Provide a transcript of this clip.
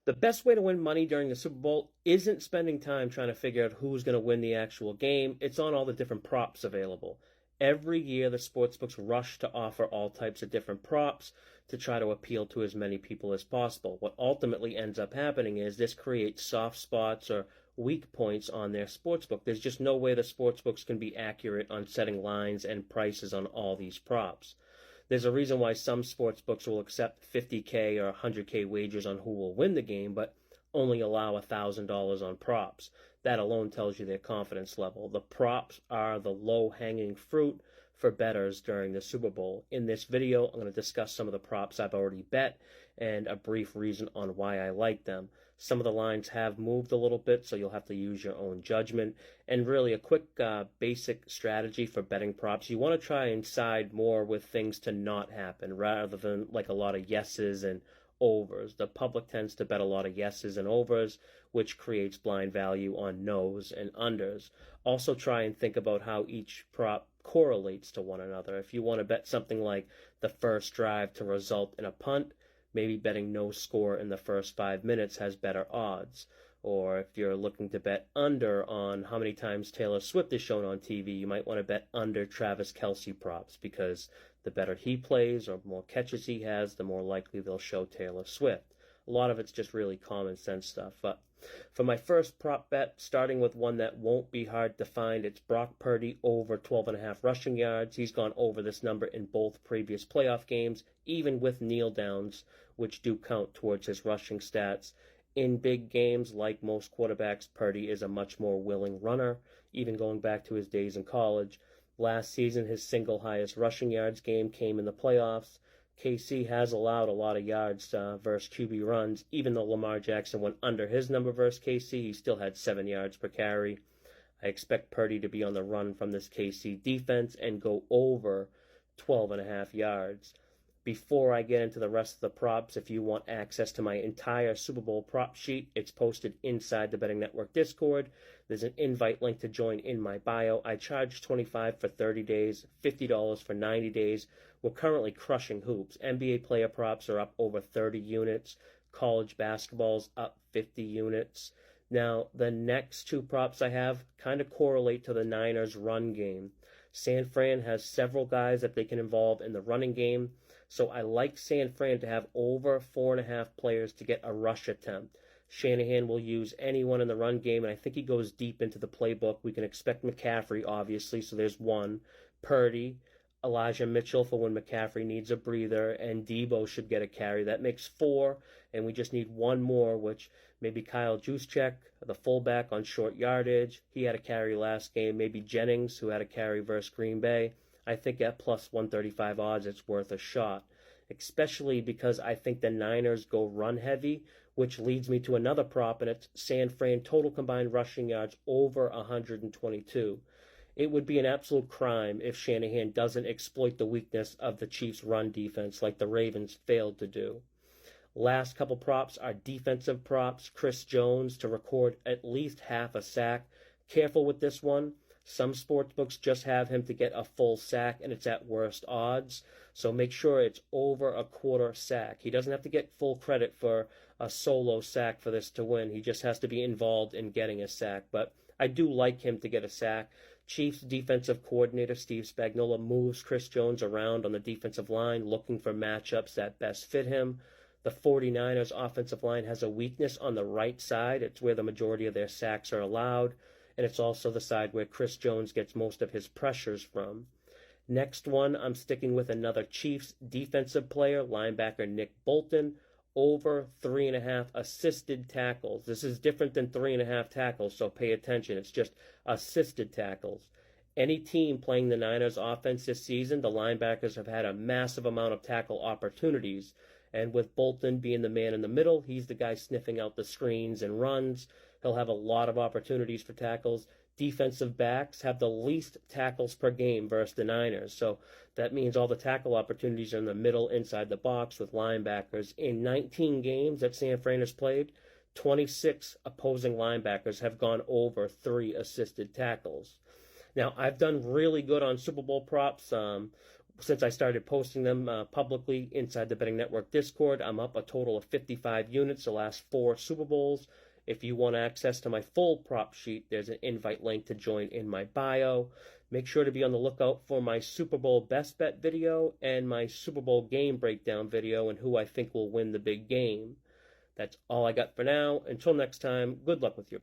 The best way to win money during the Super Bowl isn't spending time trying to figure out who's going to win the actual game. It's on all the different props available. Every year, the sportsbooks rush to offer all types of different props to try to appeal to as many people as possible. What ultimately ends up happening is this creates soft spots or weak points on their sportsbook. There's just no way the sportsbooks can be accurate on setting lines and prices on all these props. There's a reason why some sports books will accept 50K or 100K wagers on who will win the game, but only allow $1,000 on props. That alone tells you their confidence level. The props are the low-hanging fruit for bettors during the Super Bowl. In this video, I'm going to discuss some of the props I've already bet and a brief reason on why I like them. Some of the lines have moved a little bit, so you'll have to use your own judgment. And really, a quick basic strategy for betting props. You want to try and side more with things to not happen rather than like a lot of yeses and overs. The public tends to bet a lot of yeses and overs, which creates blind value on nos and unders. Also try and think about how each prop correlates to one another. If you want to bet something like the first drive to result in a punt, maybe betting no score in the first 5 minutes has better odds. Or if you're looking to bet under on how many times Taylor Swift is shown on TV, you might want to bet under Travis Kelce props, because the better he plays or more catches he has, the more likely they'll show Taylor Swift. A lot of it's just really common sense stuff. But for my first prop bet, starting with one that won't be hard to find, it's Brock Purdy over 12.5 rushing yards. He's gone over this number in both previous playoff games, even with kneel downs, which do count towards his rushing stats. In big games, like most quarterbacks, Purdy is a much more willing runner, even going back to his days in college. Last season, his single highest rushing yards game came in the playoffs. KC has allowed a lot of yards versus QB runs. Even though Lamar Jackson went under his number versus KC, he still had 7 yards per carry. I expect Purdy to be on the run from this KC defense and go over 12.5 yards. Before I get into the rest of the props, if you want access to my entire Super Bowl prop sheet, it's posted inside the Betting Network Discord. There's an invite link to join in my bio. I charge $25 for 30 days, $50 for 90 days. We're currently crushing hoops. NBA player props are up over 30 units. College basketball's up 50 units. Now, the next two props I have kind of correlate to the Niners' run game. San Fran has several guys that they can involve in the running game, so I like San Fran to have over 4.5 players to get a rush attempt. Shanahan will use anyone in the run game, and I think he goes deep into the playbook. We can expect McCaffrey, obviously, so there's one. Purdy, Elijah Mitchell for when McCaffrey needs a breather, and Debo should get a carry. That makes 4, and we just need one more, which maybe Kyle Juszczyk, the fullback on short yardage. He had a carry last game. Maybe Jennings, who had a carry versus Green Bay. I think at plus 135 odds, it's worth a shot, especially because I think the Niners go run heavy, which leads me to another prop, and it's San Fran total combined rushing yards over 122. It would be an absolute crime if Shanahan doesn't exploit the weakness of the Chiefs' run defense like the Ravens failed to do. Last couple props are defensive props. Chris Jones to record at least half a sack. Careful with this one. Some sportsbooks just have him to get a full sack, and it's at worst odds. So make sure it's over a quarter sack. He doesn't have to get full credit for a solo sack for this to win. He just has to be involved in getting a sack. But I do like him to get a sack. Chiefs defensive coordinator Steve Spagnuolo moves Chris Jones around on the defensive line, looking for matchups that best fit him. The 49ers offensive line has a weakness on the right side. It's where the majority of their sacks are allowed, and it's also the side where Chris Jones gets most of his pressures from. Next one, I'm sticking with another Chiefs defensive player, linebacker Nick Bolton, over 3.5 assisted tackles. This is different than 3.5 tackles, so pay attention. It's just assisted tackles. Any team playing the Niners offense this season, the linebackers have had a massive amount of tackle opportunities. And with Bolton being the man in the middle, he's the guy sniffing out the screens and runs. He'll have a lot of opportunities for tackles. Defensive backs have the least tackles per game versus the Niners. So that means all the tackle opportunities are in the middle, inside the box with linebackers. In 19 games that San Fran has played, 26 opposing linebackers have gone over 3 assisted tackles. Now, I've done really good on Super Bowl props. since I started posting them publicly inside the Betting Network Discord. I'm up a total of 55 units the last 4 Super Bowls. If you want access to my full prop sheet, there's an invite link to join in my bio. Make sure to be on the lookout for my Super Bowl best bet video and my Super Bowl game breakdown video and who I think will win the big game. That's all I got for now. Until next time, good luck with your